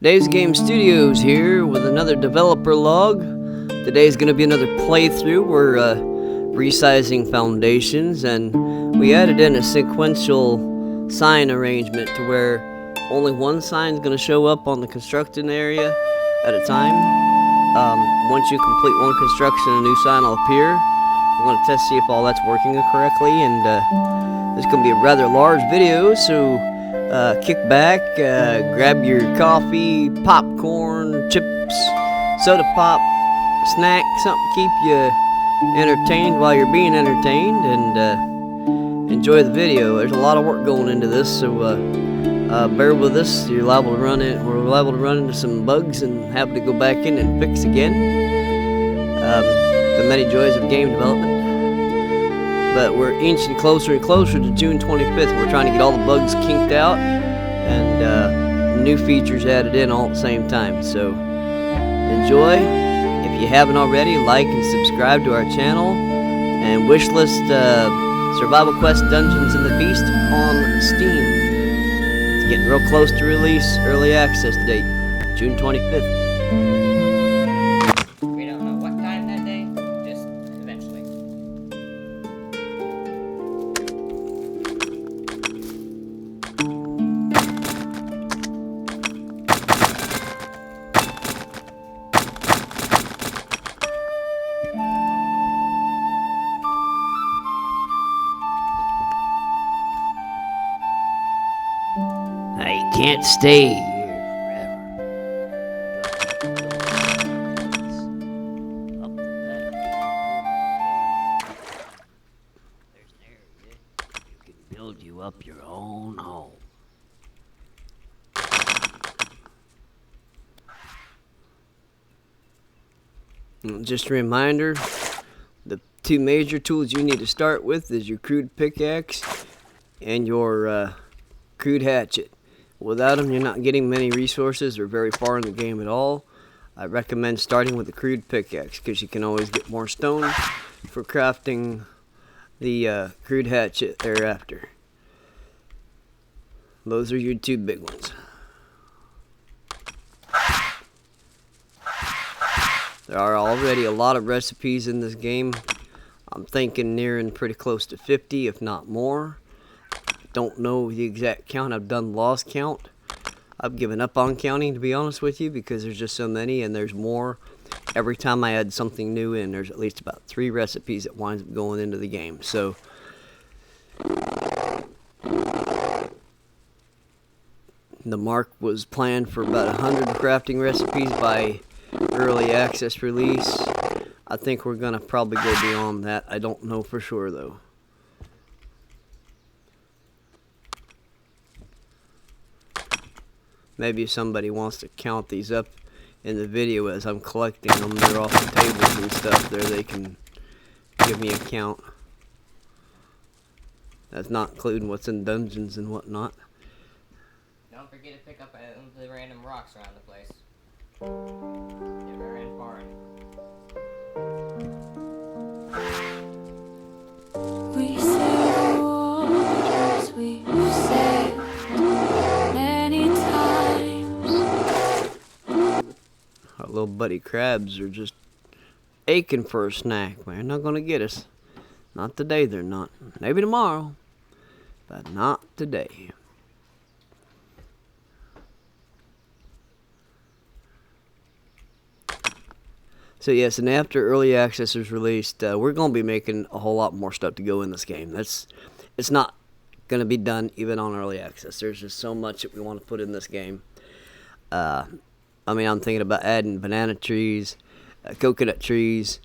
Days Game Studios here with another developer log. Today's going to be another playthrough. We're resizing foundations, and we added in a sequential sign arrangement to where only one sign is going to show up on the constructed area at a time. Once you complete one construction, a new sign will appear. We're going to test see if all that's working correctly, and this is going to be a rather large video, so kick back, grab your coffee, popcorn, chips, soda pop, snack, something to keep you entertained while you're being entertained, and enjoy the video. There's a lot of work going into this, so bear with us. We're liable to run into some bugs and have to go back in and fix again. The many joys of game development. But we're inching closer and closer to June 25th. We're trying to get all the bugs kinked out and new features added in all at the same time. So enjoy. If you haven't already, like and subscribe to our channel. And wishlist Survival Quest Dungeons and the Beast on Steam. It's getting real close to release. Early access date, June 25th. We don't know what time that day, just eventually. I can't stay here forever. Up the path. There's an area you can build you up your own home. Just a reminder, the two major tools you need to start with is your crude pickaxe and your crude hatchet. Without them, you're not getting many resources or very far in the game at all. I recommend starting with the crude pickaxe because you can always get more stone for crafting the crude hatchet thereafter. Those are your two big ones. There are already a lot of recipes in this game. I'm thinking nearing pretty close to 50, if not more. Don't know the exact count. I've done lost count. I've given up on counting, to be honest with you, because there's just so many, and there's more. Every time I add something new in, there's at least about 3 recipes that winds up going into the game. So the mark was planned for about 100 crafting recipes by early access release. I think we're gonna probably go beyond that. I don't know for sure though. Maybe if somebody wants to count these up in the video as I'm collecting them, they're off the tables and stuff there, they can give me a count. That's not including what's in dungeons and whatnot. Don't forget to pick up the random rocks around the place. They're very important. We sailed the waters, we sailed many times. Our little buddy crabs are just aching for a snack. They're not gonna get us. Not today, they're not. Maybe tomorrow, but not today. So yes, and after early access is released, we're going to be making a whole lot more stuff to go in this game. It's not going to be done even on early access. There's just so much that we want to put in this game. I mean, I'm thinking about adding banana trees, coconut trees,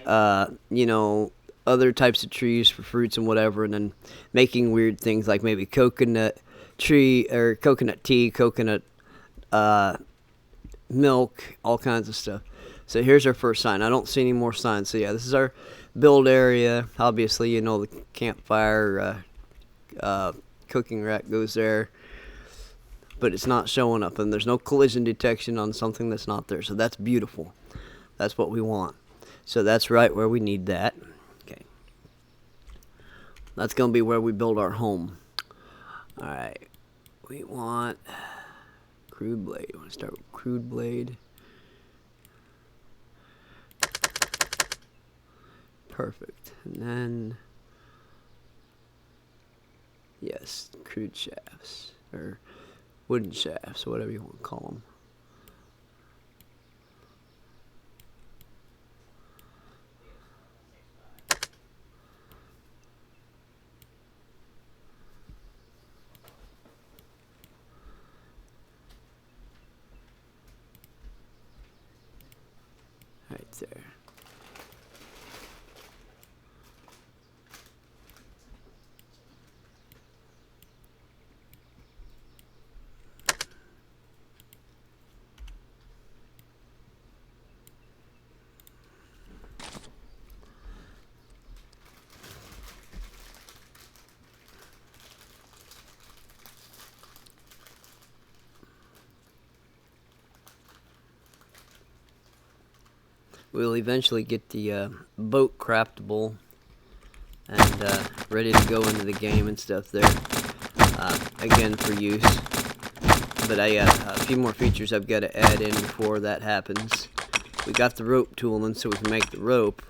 you know, other types of trees for fruits and whatever, and then making weird things like maybe coconut tree or coconut tea, coconut milk, all kinds of stuff. So here's our first sign. I don't see any more signs. So yeah, this is our build area. Obviously, you know, the campfire cooking rack goes there. But it's not showing up, and there's no collision detection on something that's not there. So that's beautiful. That's what we want. So that's right where we need that. Okay. That's going to be where we build our home. Alright. We want crude blade. You want to start with crude blade. Perfect. And then, yes, crude shafts, or wooden shafts, whatever you want to call them. Right there. We'll eventually get the boat craftable and ready to go into the game and stuff there, again for use. But I got a few more features I've got to add in before that happens. We got the rope tooling so we can make the rope,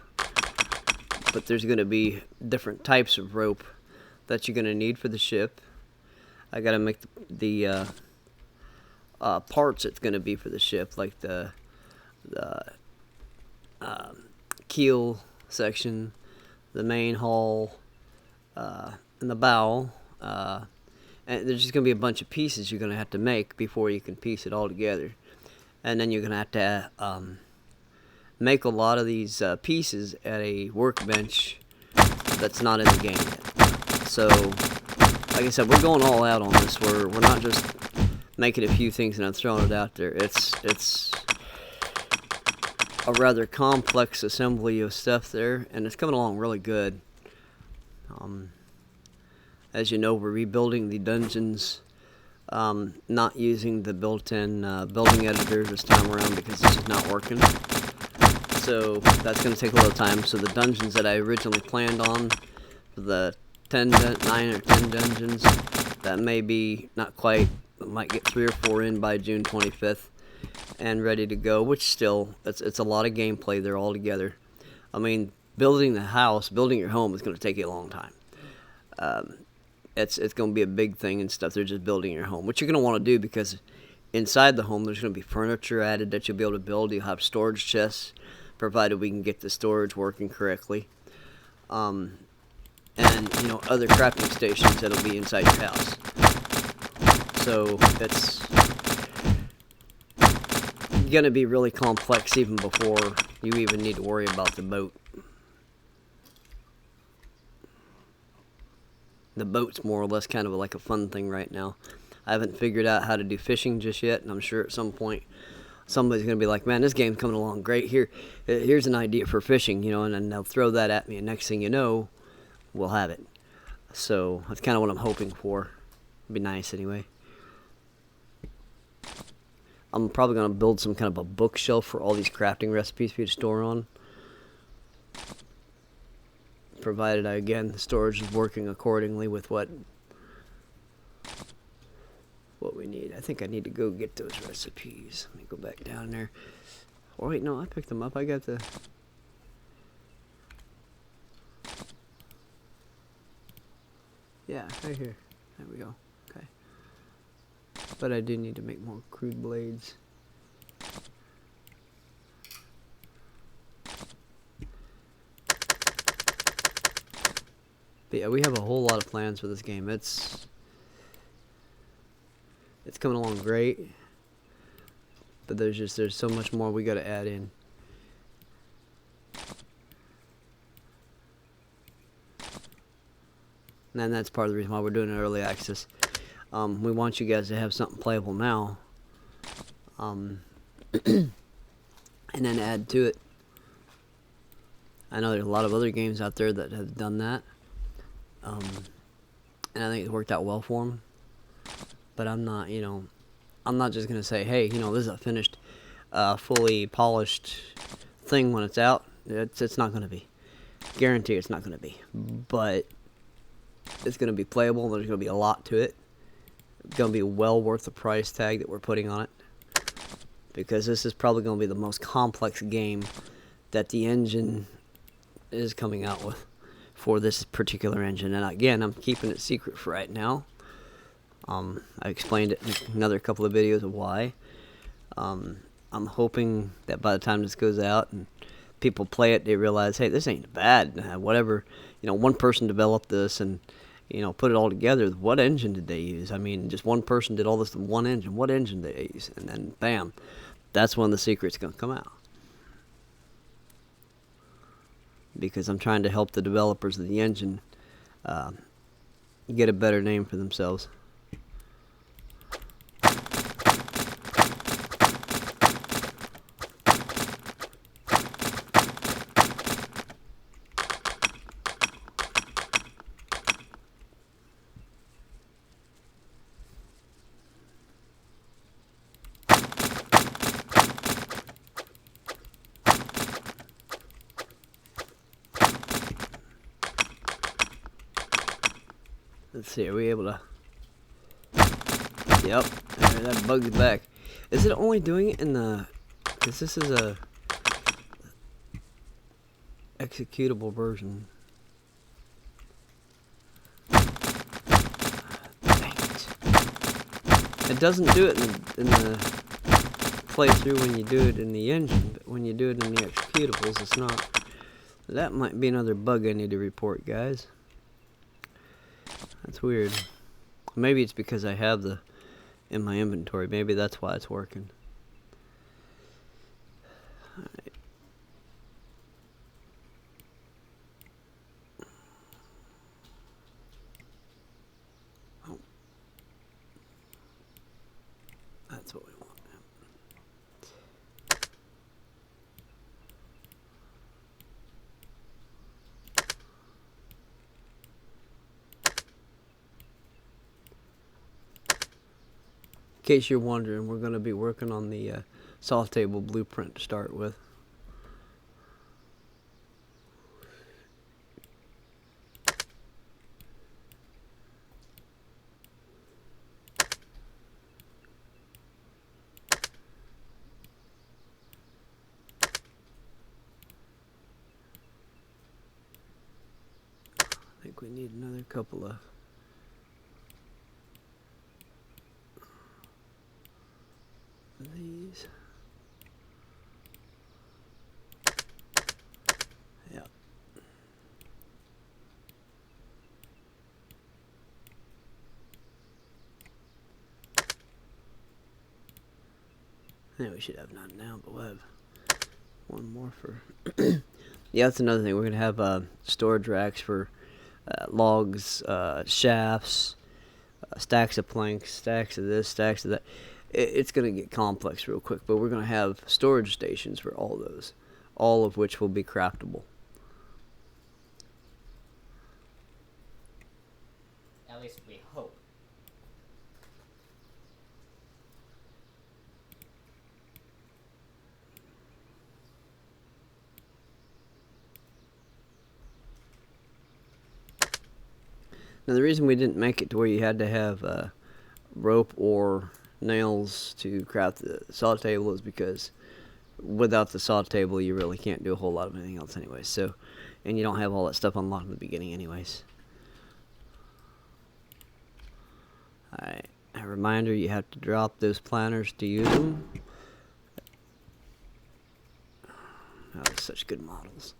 but there's going to be different types of rope that you're going to need for the ship. I got to make the parts it's going to be for the ship, like the keel section, the main hull, and the bow. And there's just going to be a bunch of pieces you're going to have to make before you can piece it all together. And then you're going to have to make a lot of these pieces at a workbench that's not in the game yet. So, like I said, we're going all out on this. We're not just making a few things and then throwing it out there. It's a rather complex assembly of stuff there, and it's coming along really good. As you know, we're rebuilding the dungeons, not using the built-in building editor this time around because this is not working. So that's going to take a little time. So the dungeons that I originally planned on, for the 9 or 10 dungeons, that may be not quite, might get 3 or 4 in by June 25th. And ready to go, which still, it's a lot of gameplay there all together. I mean, building the house, building your home is going to take you a long time. It's going to be a big thing and stuff. They're just building your home, which you're going to want to do because inside the home there's going to be furniture added that you'll be able to build. You'll have storage chests, provided we can get the storage working correctly. And, you know, other crafting stations that'll be inside your house. So, it's going to be really complex even before you even need to worry about the boat. The boat's more or less kind of like a fun thing right now. I haven't figured out how to do fishing just yet, and I'm sure at some point somebody's going to be like, man, this game's coming along great. Here's an idea for fishing, you know, and then they'll throw that at me, and next thing you know, we'll have it. So that's kind of what I'm hoping for. It'd be nice anyway. I'm probably going to build some kind of a bookshelf for all these crafting recipes for you to store on. Provided, again, the storage is working accordingly with what we need. I think I need to go get those recipes. Let me go back down there. Oh, wait, no, I picked them up. I got the... Yeah, right here. There we go. Okay. But I do need to make more crude blades. But yeah, we have a whole lot of plans for this game. It's coming along great. But there's so much more we got to add in. And that's part of the reason why we're doing an early access. We want you guys to have something playable now. And then add to it. I know there's a lot of other games out there that have done that. And I think it worked out well for them. But I'm not, you know, I'm not just going to say, hey, you know, this is a finished, fully polished thing when it's out. It's not going to be. Guarantee it's not going to be. But it's going to be playable. There's going to be a lot to it. going to be well worth the price tag that we're putting on it, because this is probably going to be the most complex game that the engine is coming out with for this particular engine. And again, I'm keeping it secret for right now. I explained it in another couple of videos of why. I'm hoping that by the time this goes out and people play it, they realize, hey, this ain't bad. Whatever, one person developed this and, put it all together. What engine did they use? I mean, just one person did all this in one engine. What engine did they use? And then, bam, that's when the secret's going to come out. Because I'm trying to help the developers of the engine get a better name for themselves. Let's see, are we able to... Yep, that bug's back. Is it only doing it in the... Because this is a... executable version. Dang it. It doesn't do it in the playthrough when you do it in the engine, but when you do it in the executables, it's not. That might be another bug I need to report, guys. That's weird. Maybe it's because I have the in my inventory. Maybe that's why it's working. Alright. Oh. That's what we want. In case you're wondering, we're going to be working on the soft table blueprint to start with. I think we need another couple of... these. Yep. Yeah, we should have none now, but we'll have one more for... Yeah, that's another thing. We're going to have storage racks for logs, shafts, stacks of planks, stacks of this, stacks of that. It's going to get complex real quick, but we're going to have storage stations for all those, all of which will be craftable. At least we hope. Now, the reason we didn't make it to where you had to have rope or nails to craft the saw table is because without the saw table you really can't do a whole lot of anything else anyways. So, and you don't have all that stuff unlocked in the beginning anyways. Alright, a reminder, you have to drop those planners to use them. Oh, they're such good models.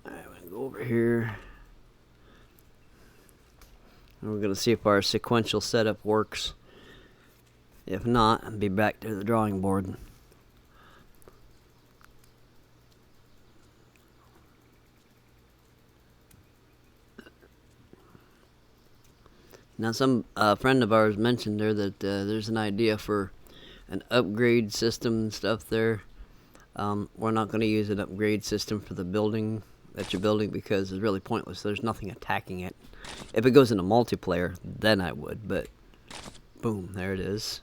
Alright, we're gonna go over here and we're gonna see if our sequential setup works. If not, I'll be back to the drawing board. Now, some friend of ours mentioned there that there's an idea for an upgrade system and stuff there. We're not going to use an upgrade system for the building that you're building because it's really pointless. There's nothing attacking it. If it goes into multiplayer, then I would, but boom, there it is.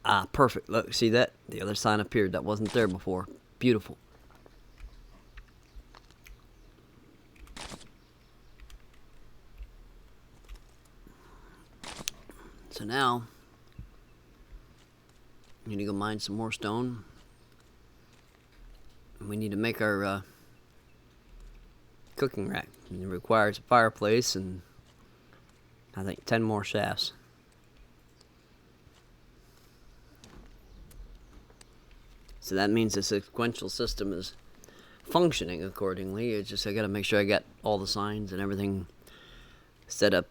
Ah, perfect. Look, see that? The other sign appeared. That wasn't there before. Beautiful. So now, we need to go mine some more stone. We need to make our cooking rack. It requires a fireplace and I think 10 more shafts. So that means the sequential system is functioning accordingly. It's just I gotta make sure I got all the signs and everything set up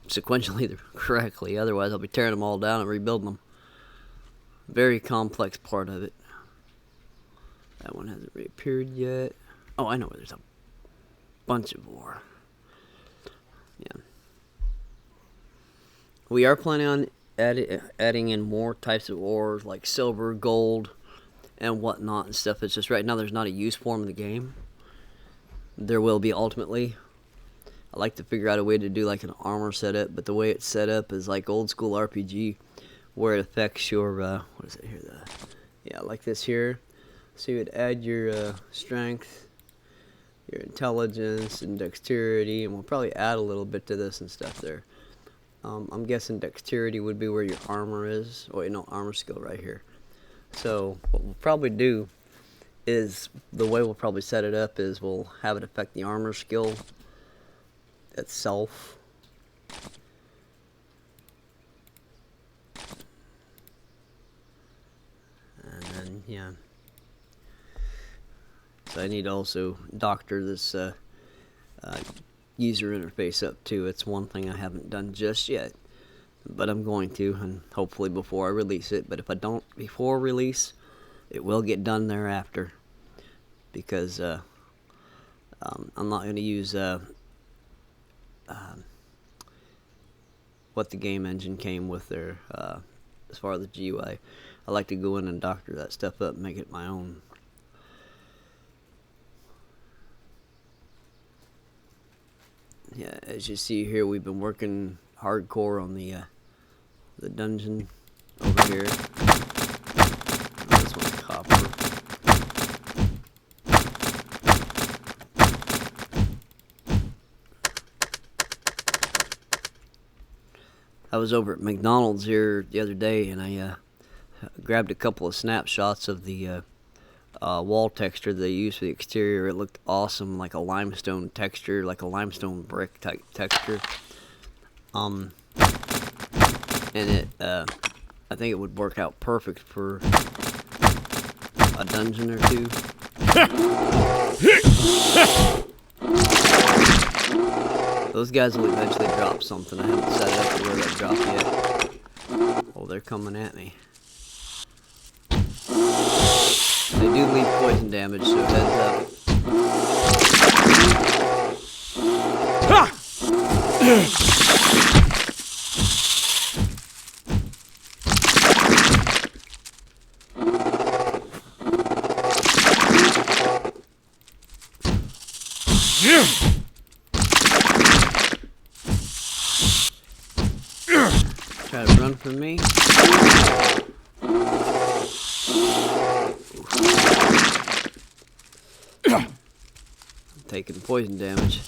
sequentially correctly. Otherwise I'll be tearing them all down and rebuilding them. Very complex part of it. That one hasn't reappeared yet. Oh, I know where there's a bunch of ore. Yeah. We are planning on adding in more types of ores like silver, gold, and whatnot and stuff. It's just right now there's not a use for them in the game. There will be ultimately. I like to figure out a way to do like an armor setup, but the way it's set up is like old school RPG, where it affects your what is it here? Yeah, like this here. So you would add your strength, your intelligence, and dexterity, and we'll probably add a little bit to this and stuff there. I'm guessing dexterity would be where your armor is. Oh, wait, no, armor skill right here. So what we'll probably do is, the way we'll probably set it up is we'll have it affect the armor skill itself. And then, yeah. So I need to also doctor this user interface up too. It's one thing I haven't done just yet, but I'm going to, and hopefully before I release it. But if I don't before release, it will get done thereafter, because I'm not going to use what the game engine came with there as far as the GUI. I like to go in and doctor that stuff up and make it my own. Yeah, as you see here, we've been working hardcore on the dungeon over here. This one's copper. I was over at McDonald's here the other day, and I grabbed a couple of snapshots of the wall texture they used for the exterior. It looked awesome, like a limestone texture, like a limestone brick type texture. And it, I think it would work out perfect for a dungeon or two. Those guys will eventually drop something. I haven't set it up to where they drop yet. Oh, they're coming at me. They do leave poison damage, so heads up. Try to run from me. Taking poison damage.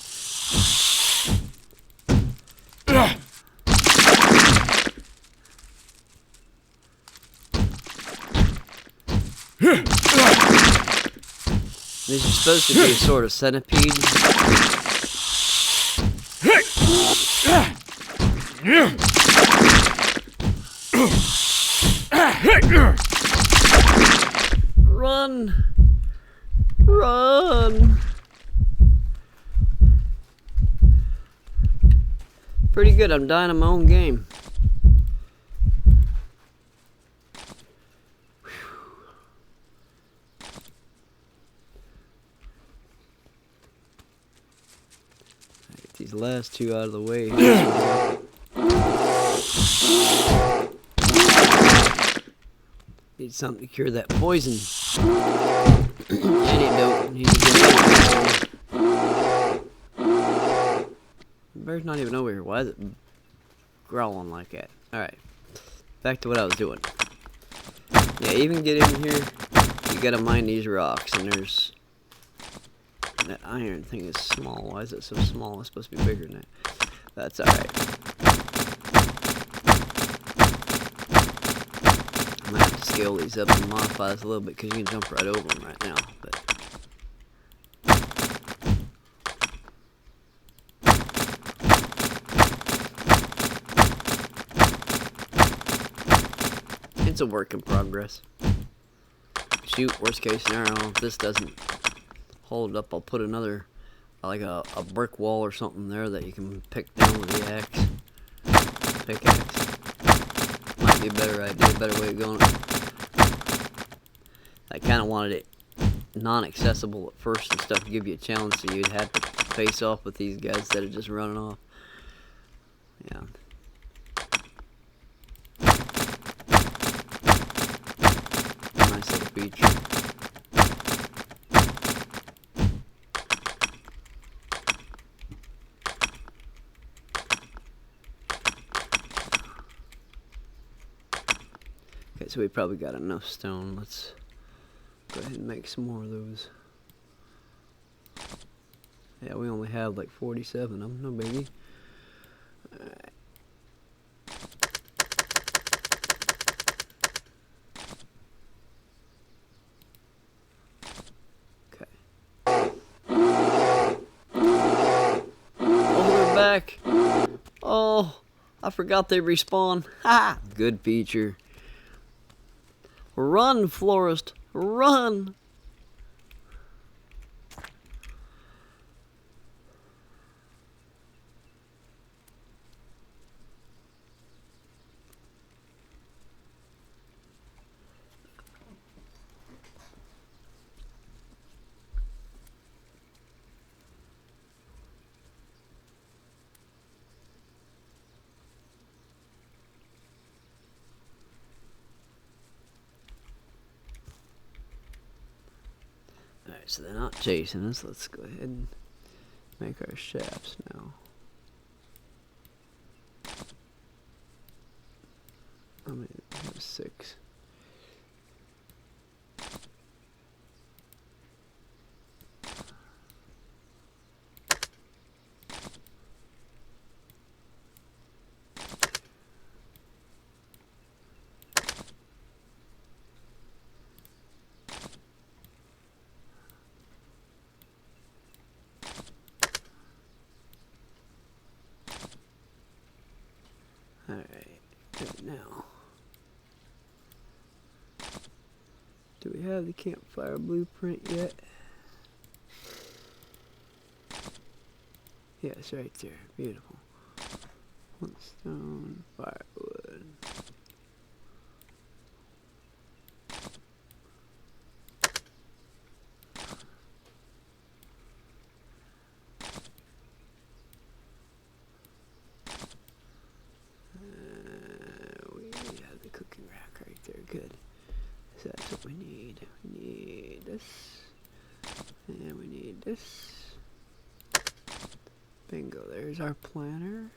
These are supposed to be a sort of centipede. Run! Run! Pretty good, I'm dying in my own game. Get these last two out of the way here. Need something to cure that poison. Antidote. Need to get it. The bear's not even over here. Why is it growling like that? Alright. Back to what I was doing. Yeah, even get in here, you gotta mine these rocks, and there's... That iron thing is small. Why is it so small? It's supposed to be bigger than that. That's alright. scale these up and modify this a little bit because you can jump right over them right now. But it's a work in progress. Shoot, worst case scenario, if this doesn't hold up, I'll put another, like a brick wall or something there that you can pick down with the axe. Pickaxe. Might be a better idea, a better way of going. I kind of wanted it non-accessible at first and stuff to give you a challenge, so you'd have to face off with these guys instead of just running off. Yeah. Nice little feature. Okay, so we probably got enough stone. Let's go ahead and make some more of those. Yeah, we only have like 47 of them, no biggie. Alright. Okay. Oh, they're back. Oh, I forgot they respawn. Ha! Good feature. Run, Florist, run! Alright, so they're not chasing us. Let's go ahead and make our shafts now. I mean, we have 6. Alright, good now. Do we have the campfire blueprint yet? Yeah, it's right there. Beautiful. 1 stone, firewood. We have the cooking rack right there. Good. So that's what we need. We need this. And we need this. Bingo, there's our planter.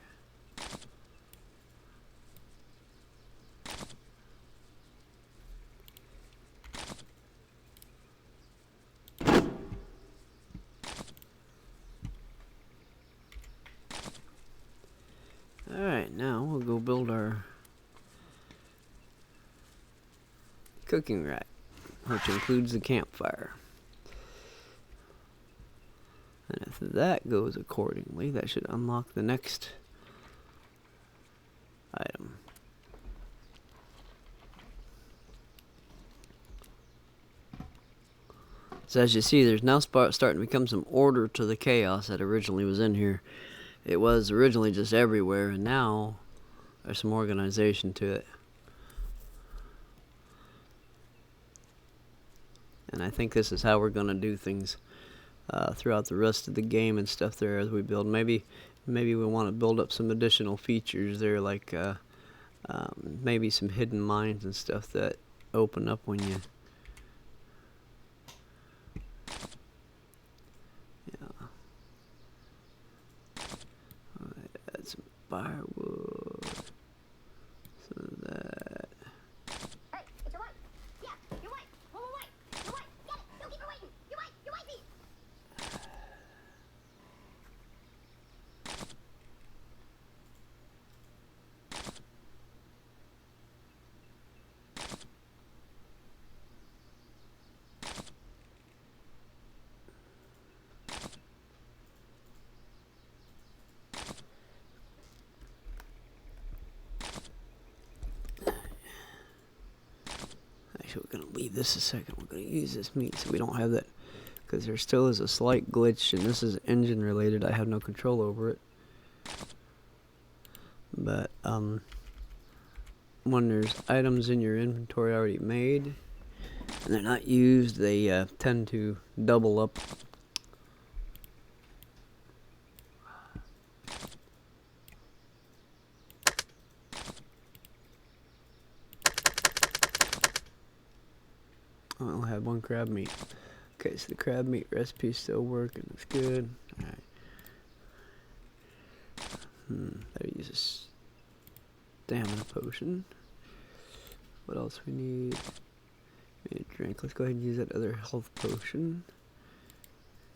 Alright, now we'll go build our cooking rack, which includes the campfire. And if that goes accordingly, that should unlock the next item. So as you see, there's now starting to become some order to the chaos that originally was in here. It was originally just everywhere, and now there's some organization to it. And I think this is how we're going to do things throughout the rest of the game and stuff there as we build. Maybe we want to build up some additional features there, like maybe some hidden mines and stuff that open up when you... Yeah. Add some firewood. Some of that. Hey, it's your wife. Yeah, your wife. Whoa, wait. Your wife. Get it. Don't keep her waiting. Your wife. Your wifey. Actually, we're gonna leave this a second. We're gonna use this meat so we don't have that, because there still is a slight glitch, and this is engine related. I have no control over it. But when there's items in your inventory already made and they're not used, they tend to double up. I only had one crab meat. Okay, so the crab meat recipe's still working. It's good. Alright. Better use a stamina potion. What else we need? We need a drink. Let's go ahead and use that other health potion.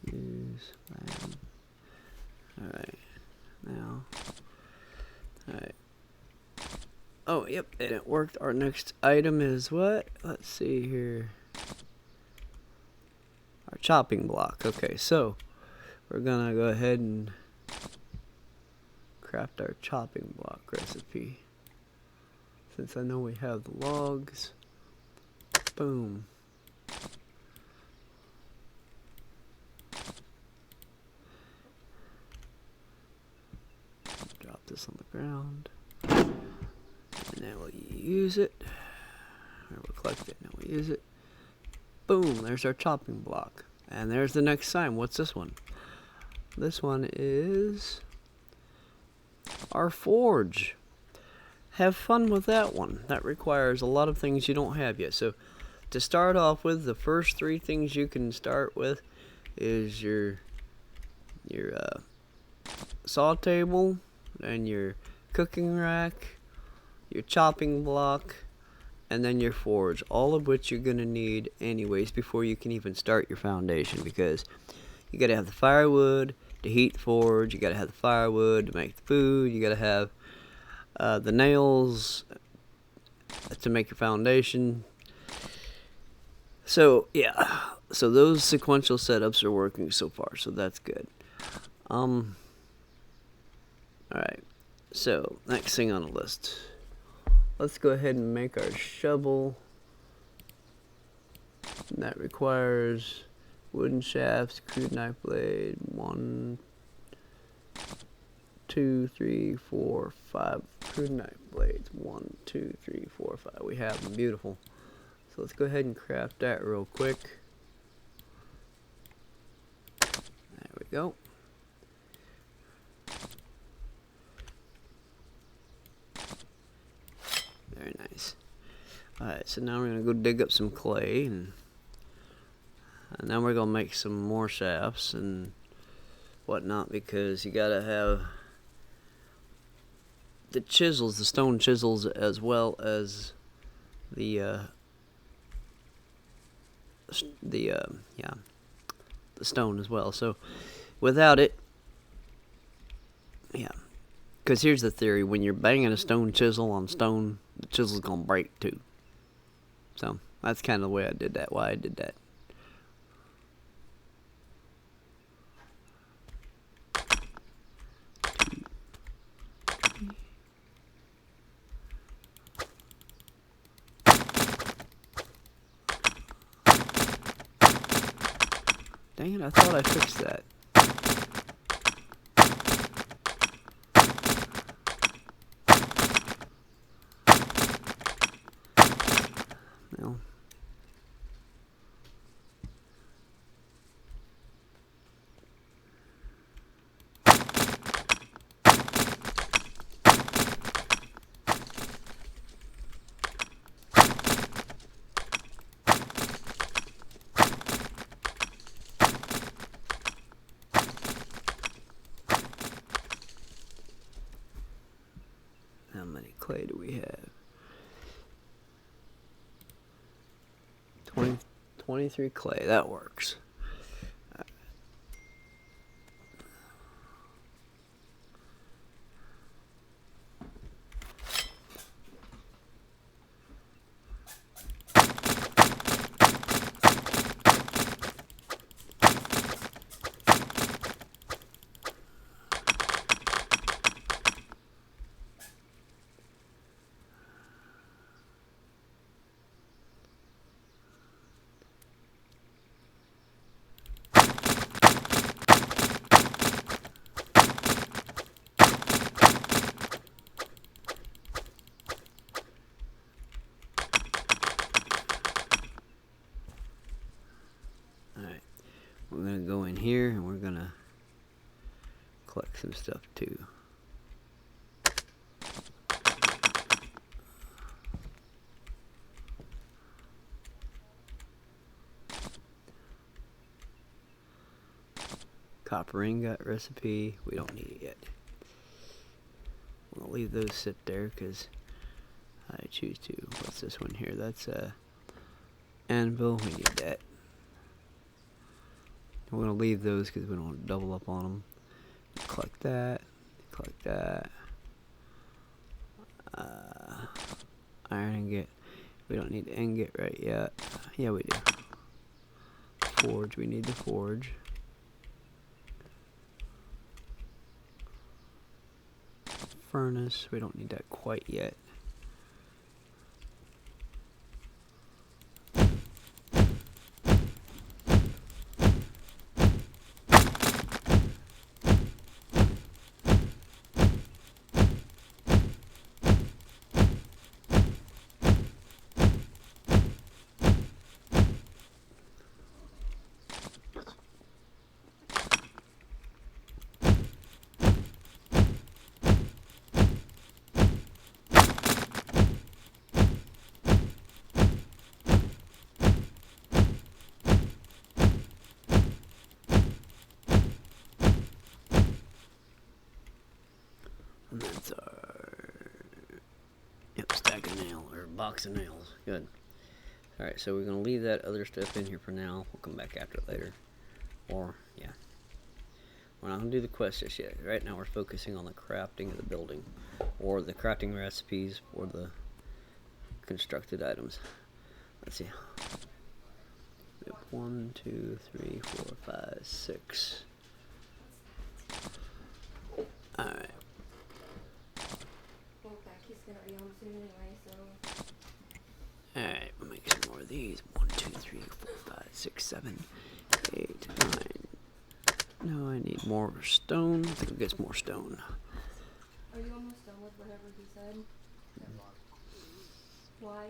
Use. Alright. Now. Alright. Oh, yep, and it worked. Our next item is what? Let's see here. Our chopping block. Okay, so we're gonna go ahead and craft our chopping block recipe. Since I know we have the logs. Boom. Drop this on the ground. And then we'll use it. Or we'll collect it, now we'll use it. Boom, there's our chopping block. And there's the next sign. What's this one? This one is our forge. Have fun with that one. That requires a lot of things you don't have yet. So to start off with, the first 3 things you can start with is your saw table and your cooking rack, your chopping block, and then your forge, all of which you're going to need anyways before you can even start your foundation, because you got to have the firewood to heat the forge, you got to have the firewood to make the food, you got to have the nails to make your foundation. So yeah, so those sequential setups are working so far, so that's good. Alright, so next thing on the list, let's go ahead and make our shovel. And that requires wooden shafts, crude knife blade, 1, 2, 3, 4, 5 crude knife blades. 1, 2, 3, 4, 5. We have them. Beautiful. So let's go ahead and craft that real quick. There we go. Very nice. Alright, so now we're going to go dig up some clay, and then we're going to make some more shafts and whatnot, because you got to have the chisels, the stone chisels, as well as the stone as well. So without it, yeah, because here's the theory: when you're banging a stone chisel on stone, the chisel's gonna break too. So that's kind of the way I did that. Why I did that. Dang it, I thought I fixed that. No. How many clay do we have? 23 clay, that works. gonna go in here and we're gonna collect some stuff too. Copper ingot recipe, we don't need it yet. We'll leave those sit there because I choose to. What's this one here? That's anvil, we need that. We're gonna leave those because we don't want to double up on them. Collect that, collect that. Iron ingot, we don't need ingot right yet. Yeah, we do. Forge, we need the forge. Furnace, we don't need that quite yet. And that's our stack of nails, or box of nails. Good. Alright, so we're going to leave that other stuff in here for now. We'll come back after it later. Or, yeah. We're not going to do the quest just yet. Right now we're focusing on the crafting of the building. Or the crafting recipes for the constructed items. Let's see. We have 1, 2, 3, 4, 5, 6. Alright. He's gonna be home soon anyway, so. Alright, we'll make some more of these. 1, 2, 3, 4, 5, 6, 7, 8, 9. No, I need more stone. I think we'll get some more stone. Are you almost done with whatever he said? Why?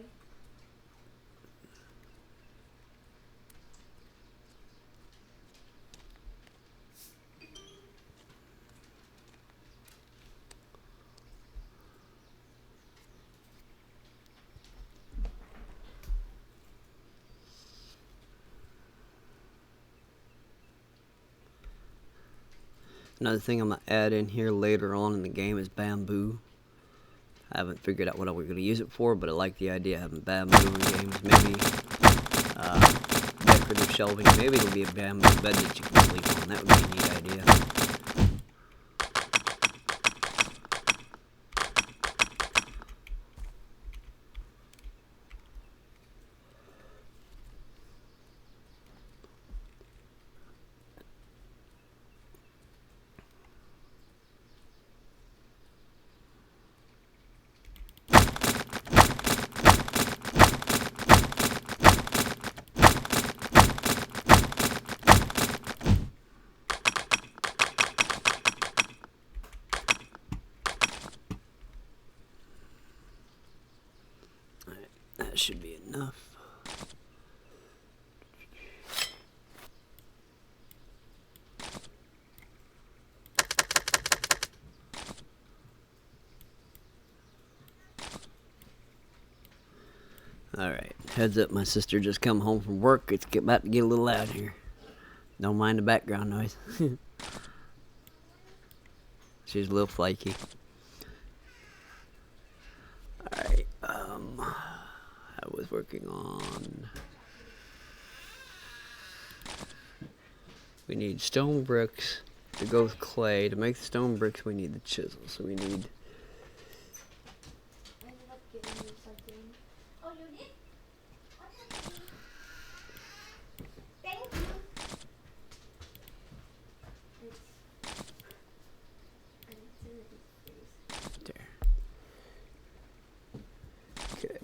Another thing I'm going to add in here later on in the game is bamboo. I haven't figured out what we're going to use it for, but I like the idea of having bamboo in games. Maybe decorative shelving. Maybe it'll be a bamboo bed that you can sleep on. That would be a neat idea. That should be enough. Alright, heads up, my sister just come home from work. It's about to get a little loud here. Don't mind the background noise. She's a little flaky. Alright, I was working on... We need stone bricks to go with clay. To make the stone bricks, we need the chisel. So we need... I ended up giving you something. Oh, you did? Thank you. It's. I didn't say that it's freeze. There. Okay.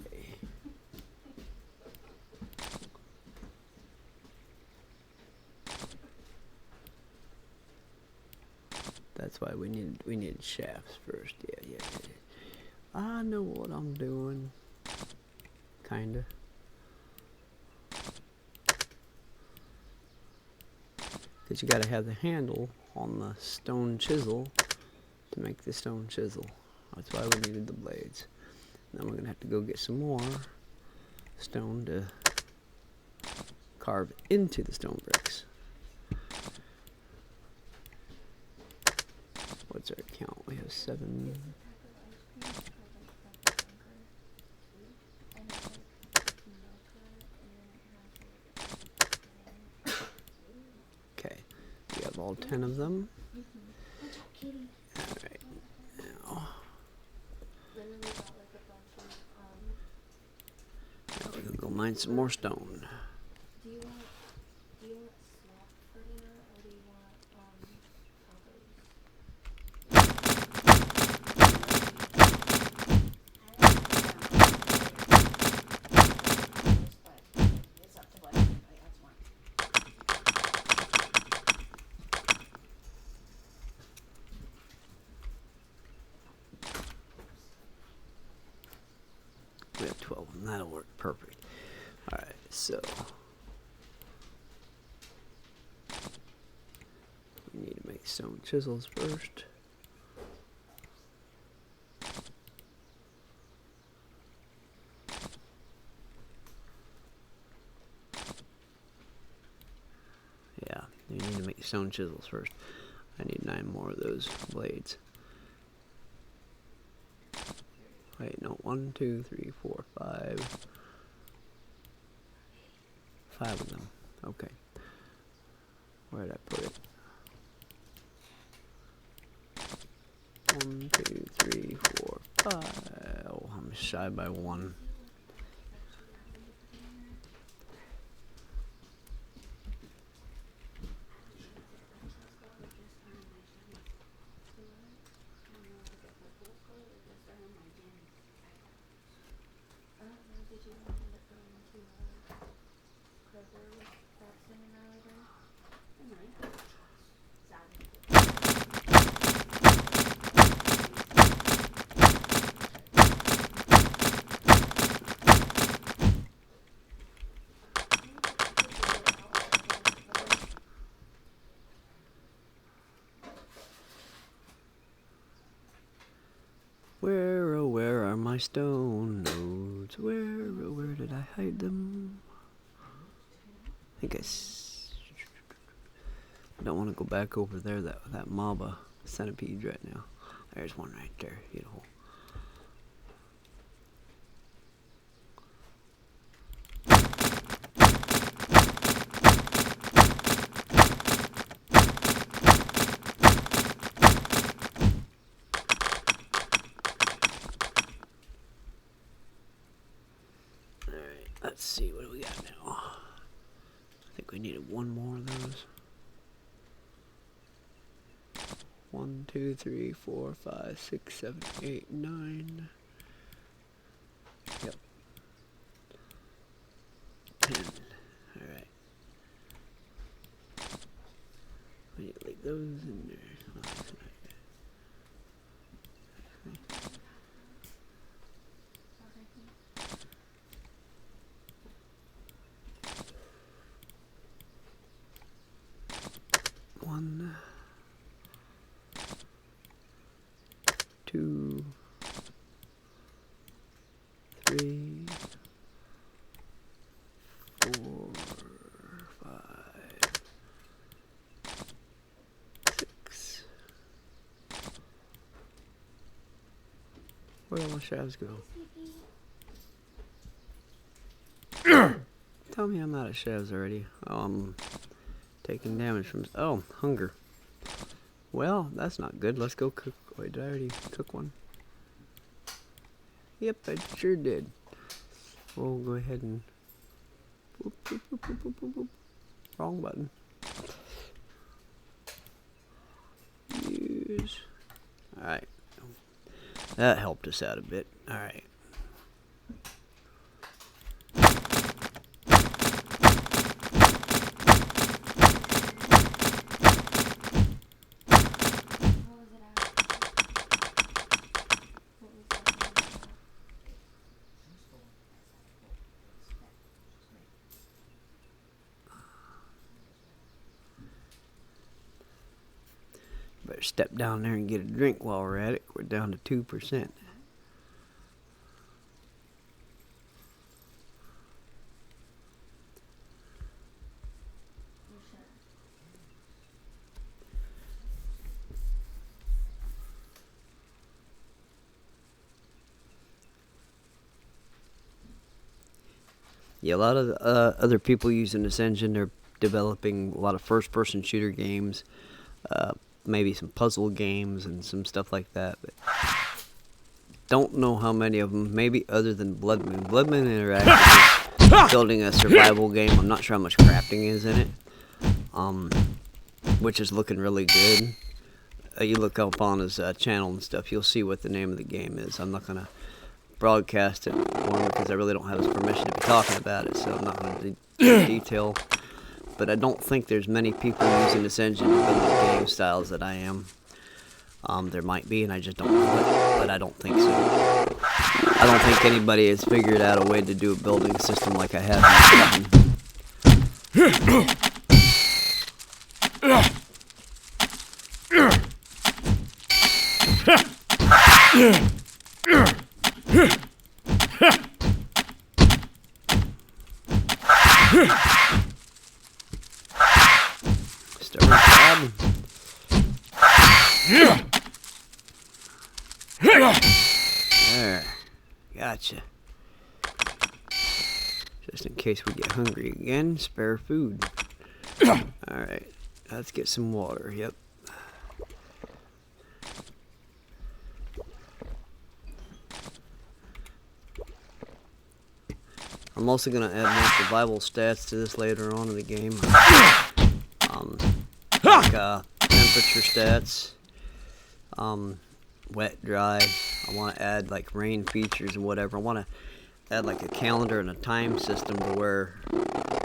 That's why we need shafts first. Yeah. I know what I'm doing. Kinda. because you got to have the handle on the stone chisel to make the stone chisel. That's why we needed the blades. Then we're gonna have to go get some more stone to carve into the stone bricks. What's our count? We have 7. Okay, we have all 10 of them. Alright, now we're gonna go mine some more stone. Do you want slop for dinner or do you want tacos? It's up to what everybody else wants. We have 12 and that'll work perfect. Alright, so we need to make stone chisels first. Yeah, you need to make stone chisels first. I need 9 more of those blades. Wait, no, 1, 2, 3, 4, 5. 5 of them. Okay. Where did I put it? 1, 2, 3, 4, 5. Oh, I'm shy by 1. I don't know, did you want to end up going to Kroger with Braxton and Ryder? Where, oh, where are my stone nodes? Where, oh, where did I hide them? I think I don't want to go back over there, that mob of centipedes right now. There's one right there, beautiful. Alright, let's see, what do we got now? I think we needed 1 more of those. 1, 2, 3, 4, 5, 6, 7, 8, 9. Yep. 10. Alright. We need to leave those in there. Oh, that's not good. One, 2, 3, 4, 5, 6. Where did all my shafts go? Tell me I'm out of shafts already. Oh, I'm taking damage from... Oh, hunger. Well, that's not good. Let's go cook... Wait, did I already cook one? Yep, I sure did. We'll go ahead and... Boop, boop, boop, boop, boop, boop, boop. Wrong button. Use... Alright. That helped us out a bit. Alright. step down there and get a drink while we're at it. We're down to 2%. Yeah, a lot of other people using this engine, they're developing a lot of first-person shooter games, maybe some puzzle games and some stuff like that. But don't know how many of them, maybe other than Blood Moon. Blood Moon Interactive is building a survival game. I'm not sure how much crafting is in it, which is looking really good. You look up on his channel and stuff, you'll see what the name of the game is. I'm not going to broadcast it for him because I really don't have his permission to be talking about it, so I'm not going to detail. But I don't think there's many people using this engine to build the game styles that I am. There might be, and I just don't know it, but I don't think so. I don't think anybody has figured out a way to do a building system like I have in Start grabbing. There. Gotcha. Just in case we get hungry again, spare food. Alright. Let's get some water. Yep. I'm also going to add more survival stats to this later on in the game. Like temperature stats, wet, dry. I want to add like rain features and whatever. I want to add like a calendar and a time system to where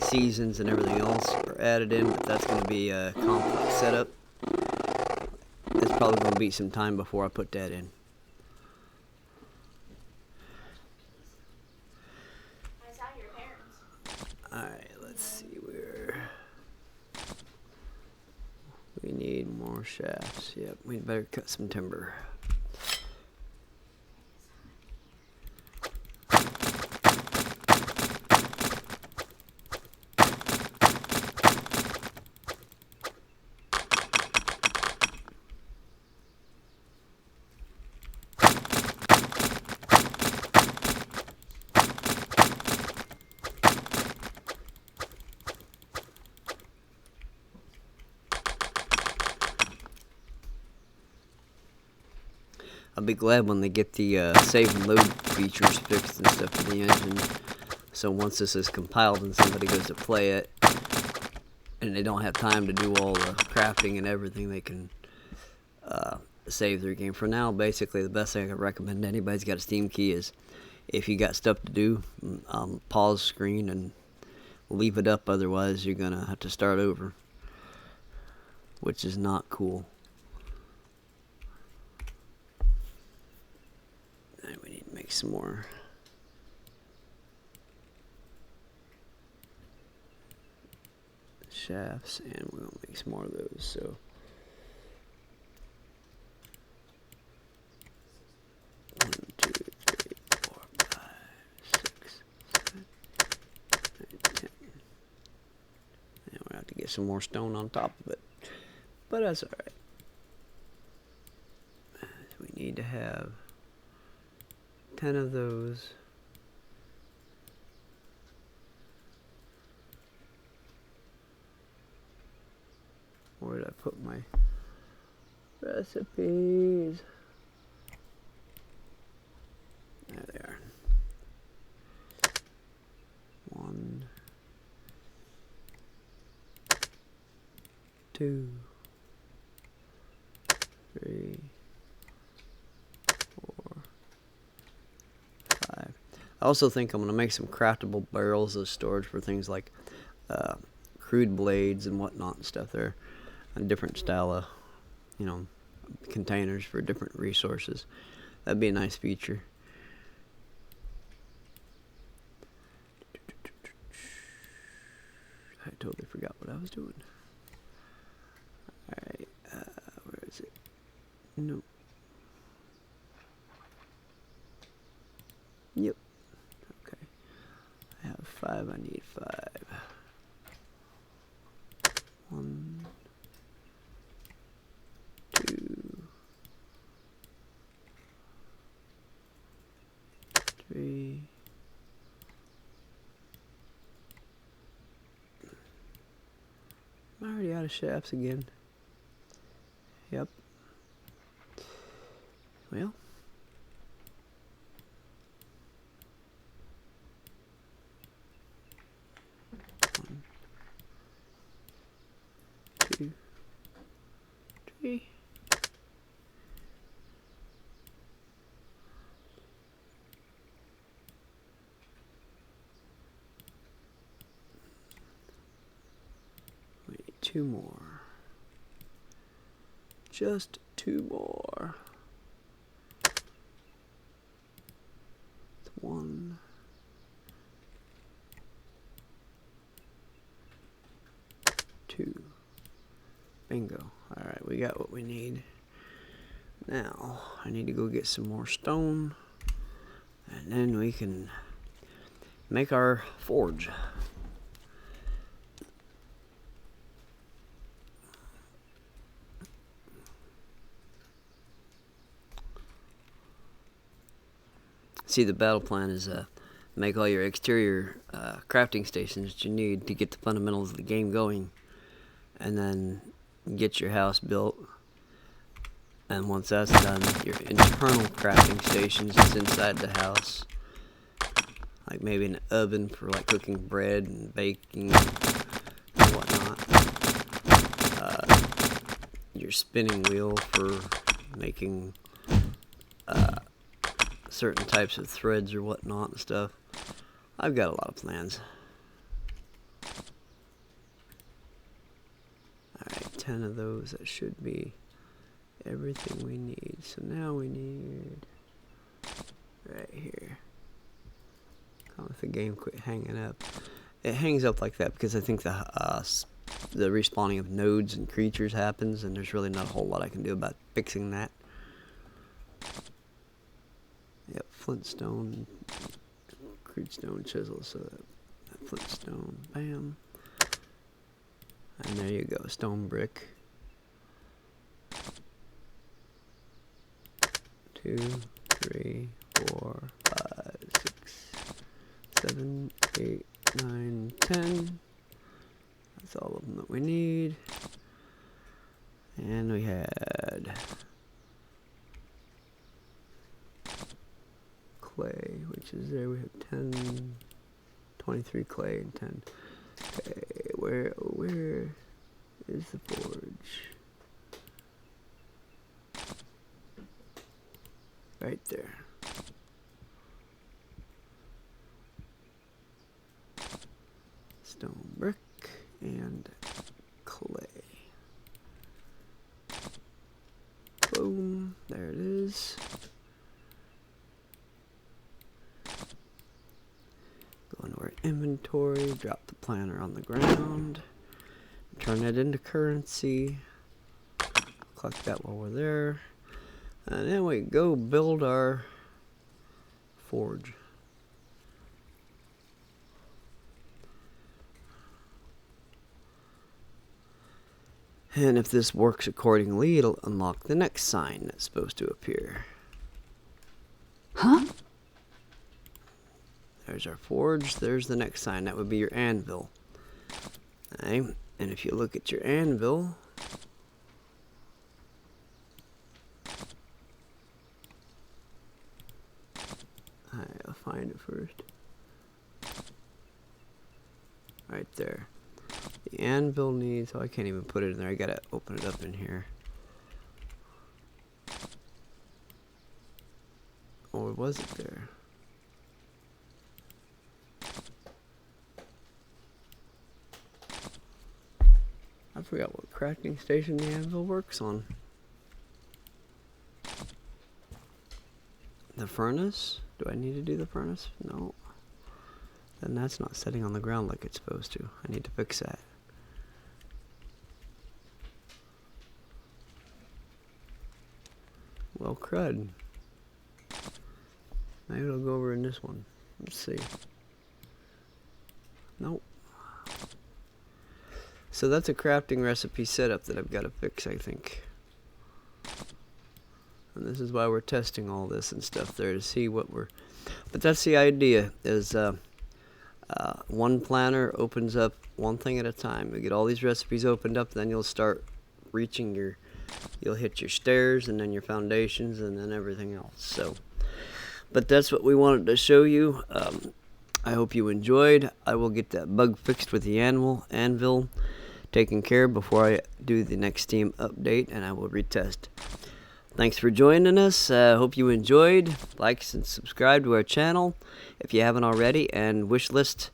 seasons and everything else are added in, but that's going to be a complex setup. It's probably going to be some time before I put that in. Alright, let's see where we need more shafts. Yep, we'd better cut some timber. I'll be glad when they get the save and load features fixed and stuff in the engine. So once this is compiled and somebody goes to play it, and they don't have time to do all the crafting and everything, they can save their game. For now, basically, the best thing I can recommend to anybody's got a Steam key is if you got stuff to do, pause screen and leave it up. Otherwise, you're going to have to start over, which is not cool. We need to make some more shafts, and we're going to make some more of those. So one, two, three, four, 5, 6, 7, 8, 10. And we'll have to get some more stone on top of it, but that's alright. We need to have 10 of those. Where did I put my recipes? There they are. 1, 2, 3, 4, 5. I also think I'm going to make some craftable barrels of storage for things like crude blades and whatnot and stuff there. A different style of, containers for different resources. That'd be a nice feature. I totally forgot what I was doing. Alright, where is it? Nope. Yep. Okay. I have 5. I need 5. 1, 2, 3. Am I already out of shafts again? Yep. Well. 1, 2, 3. We need 2 more. Just 2 more. 1. 2. Bingo. Alright, we got what we need. Now, I need to go get some more stone. And then we can make our forge. See, the battle plan is make all your exterior crafting stations that you need to get the fundamentals of the game going, and then get your house built. And once that's done, your internal crafting stations is inside the house, like maybe an oven for like cooking bread and baking and whatnot. Your spinning wheel for making certain types of threads or whatnot and stuff. I've got a lot of plans. Alright, 10 of those. That should be everything we need. So now we need right here. Come if the game quit hanging up. It hangs up like that because I think the respawning of nodes and creatures happens, and there's really not a whole lot I can do about fixing that. Yep, flintstone, crude stone chisel, so that flintstone, bam. And there you go, stone brick. 2, 3, 4, 5, 6, 7, 8, 9, 10. That's all of them that we need. And we had clay, which is there. We have 10, 23 clay and 10. Okay, where is the forge? Right there. Stone brick and clay. Boom, there it is. Go into our inventory, drop the planner on the ground, turn it into currency. Collect that while we're there. And then we go build our forge. And if this works accordingly, it'll unlock the next sign that's supposed to appear. Huh? There's our forge, there's the next sign. That would be your anvil. Okay. And if you look at your anvil, I'll find it first. Right there. The anvil needs, oh, I can't even put it in there. I gotta open it up in here. Or was it there? I forgot what crafting station the anvil works on. The furnace? Do I need to do the furnace? No. Then that's not sitting on the ground like it's supposed to. I need to fix that. Well, crud. Maybe it'll go over in this one. Let's see. Nope. So that's a crafting recipe setup that I've got to fix, I think. And this is why we're testing all this and stuff there to see what we're... But that's the idea, is one planner opens up one thing at a time. You get all these recipes opened up, then you'll start reaching your... You'll hit your stairs, and then your foundations, and then everything else. So, but that's what we wanted to show you. I hope you enjoyed. I will get that bug fixed with the anvil taken care of before I do the next Steam update, and I will retest. Thanks for joining us. Hope you enjoyed. Like and subscribe to our channel if you haven't already, and wishlist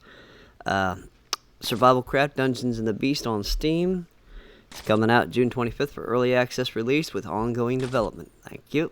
Survival Craft Dungeons and the Beast on Steam. It's coming out June 25th for early access release with ongoing development. Thank you.